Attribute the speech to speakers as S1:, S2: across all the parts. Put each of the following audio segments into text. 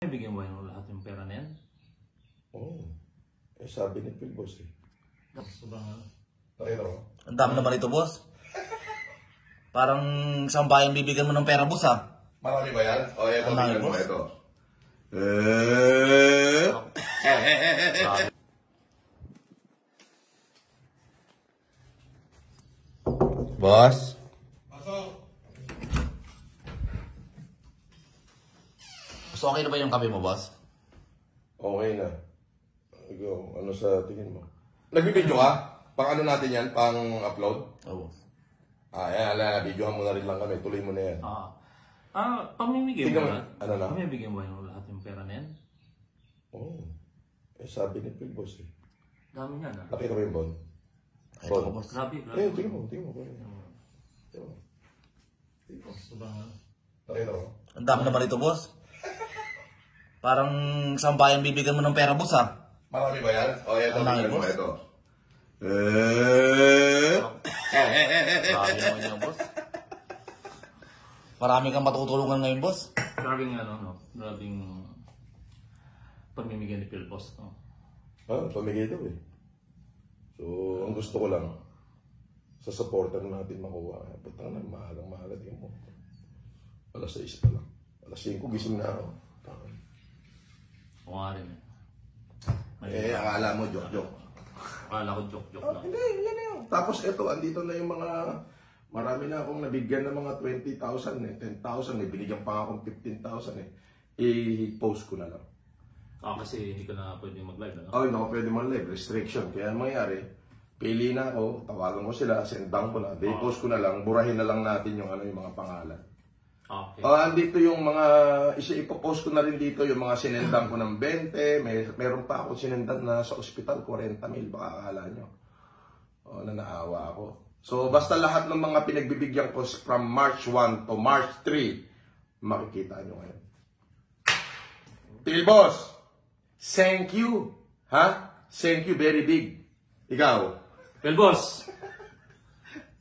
S1: Bigyan mo yung lahat yung pera na yan?
S2: Oo. Sabi ni Phil, boss eh.
S1: Gusto ba nga?
S2: Nakita mo?
S3: Ang dami naman ito, boss. Parang isang bayan bibigyan mo ng pera, boss, ha?
S2: Marami ba yan? O, ito, tingnan mo, ito. Boss?
S3: So, okay na ba yung kape mo, boss?
S2: Okay na. Ikaw, ano sa tingin mo? Nagbibideo ka? Pang ano natin yan? Pang upload?
S3: Oo.
S2: Yan, videohan mo na rin lang kami. Tuloy mo na yan.
S1: Pamimigay mo na?
S2: Ano na?
S1: Pamimigay mo yung lahat yung pera na yan?
S2: Oo. Sabi ni Phil, boss eh.
S1: Dami niya na.
S2: Nakita mo yung bond?
S3: Ito ko, boss.
S1: Sabi,
S2: Tingnan mo. Tingnan mo.
S1: Gusto ba nga?
S2: Nakita mo?
S3: Ang dami naman ito, boss. Parang isang bayan bibigyan mo ng pera, boss, ha?
S2: Marami ba yan? O, ito, tingnan mo, ito.
S3: Marami naman yan, boss. Marami kang matutulungan ngayon, boss.
S1: Grabing grabing pamimigay ni Phil, boss.
S2: Pamigay daw eh. So, ang gusto ko lang, sa supporter natin makuha. Putang na, mahal din mo. Alas 6 pa lang. Alas 5, gising na ako.
S1: Oo nga rin eh.
S2: Akala mo, joke.
S1: Akala ko joke lang.
S2: Hindi, yan na yun. Tapos ito, andito na yung mga, marami na akong nabigyan ng mga 20,000 eh, 10,000 eh, binigyan pa akong 15,000 eh. I-post ko na lang.
S1: Kasi hindi ko na pwede mag-live, ano?
S2: Hindi ako pwede mag-live, restriction. Kaya ang mangyari, pili na ako, tawagan ko sila, sendan ko na, post ko na lang, burahin na lang natin yung yung mga pangalan.
S1: Okay.
S2: Andito yung mga, ipopost ko na rin dito yung mga sinendan ko ng 20, meron pa ako sinendan na sa ospital, 40,000, baka akala nyo. Na naawa ako. So, basta lahat ng mga pinagbibigyan ko from March 1 to March 3, makikita nyo ngayon. Phil, boss! Thank you! Thank you very big. Ikaw?
S1: Phil, boss!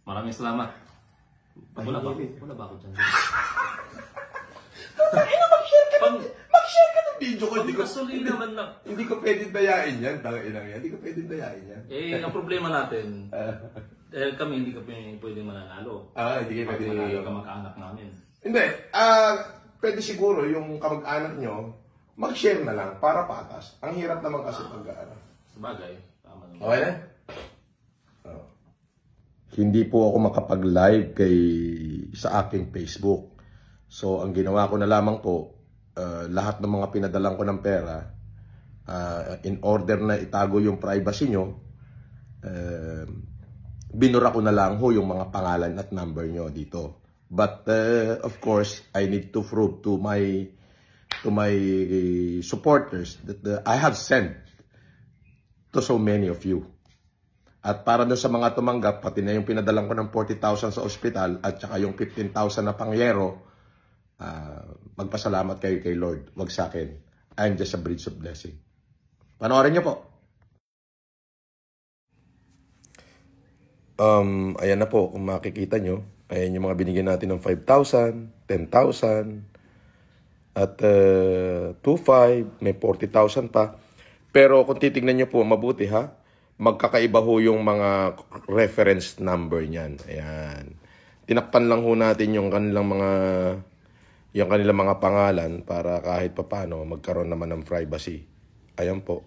S1: Maraming salamat. Wala ba ako dyan?
S2: Mag-share ka ng video ko. Hindi ko pwedeng dayain yan. Hindi ko pwedeng dayain yan.
S1: Ang problema natin, dahil kami hindi kami pwedeng mananalo.
S2: Hindi kayo pwedeng mananalo.
S1: Kamag-anak namin.
S2: Hindi. Pwede siguro yung kamag-anak nyo, mag-share na lang para patas. Ang hirap naman kasi pag-anak.
S1: Sabagay. Tama naman.
S2: Okay na? Hindi po ako makapag-live sa aking Facebook. So, ang ginawa ko na lamang po, lahat ng mga pinadalang ko ng pera, in order na itago yung privacy nyo, binura ko na lang ho yung mga pangalan at number nyo dito. But, of course, I need to prove to my supporters that I have sent to so many of you. At para doon sa mga tumanggap, pati na yung pinadalang ko ng 40,000 sa ospital at saka yung 15,000 na pangyero, magpasalamat kayo kay Lord. Wag sa akin. I'm just a bridge of blessing. Panoorin niyo po. Ayan na po, kung makikita nyo. Ayan yung mga binigyan natin ng 5,000, 10,000, at 2,500, may 40,000 pa. Pero kung titignan nyo po, mabuti ha, magkakaiba ho yung mga reference number niyan. Ayan. Tinakpan lang ho natin yung kanilang mga pangalan para kahit papano magkaroon naman ng privacy. Ayan po.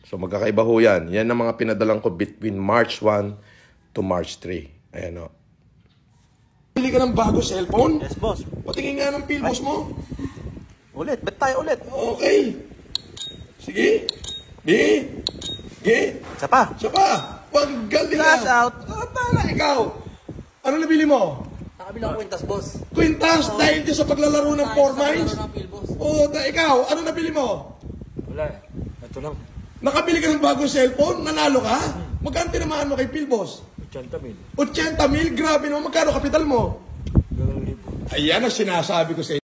S2: So magkakaiba ho yan. Yan ang mga pinadalang ko between March 1 to March 3. Ayan o. Pili ka ng bago cellphone?
S3: Yes, boss.
S2: Patingin nga ng Philboss mo.
S3: Ulit, bet tayo ulit.
S2: Okay. Sige.
S3: Isa pa.
S2: Pag galing na.
S3: Cash out.
S2: Tala, ikaw. Ano nabili mo?
S3: Nakabilang kwintas, boss.
S2: Quintas, dahil dyan sa paglalaro ng 4 mines? Ikaw, ano nabili mo?
S3: Wala eh. Ito lang.
S2: Nakabili ka ng bagong cellphone? Nanalo ka? Magkano tinamaan mo kay Philboss?
S3: 80,000.
S2: 80,000? Grabe naman. Magkano kapital mo?
S3: 2,000.
S2: Ayan ang sinasabi ko sa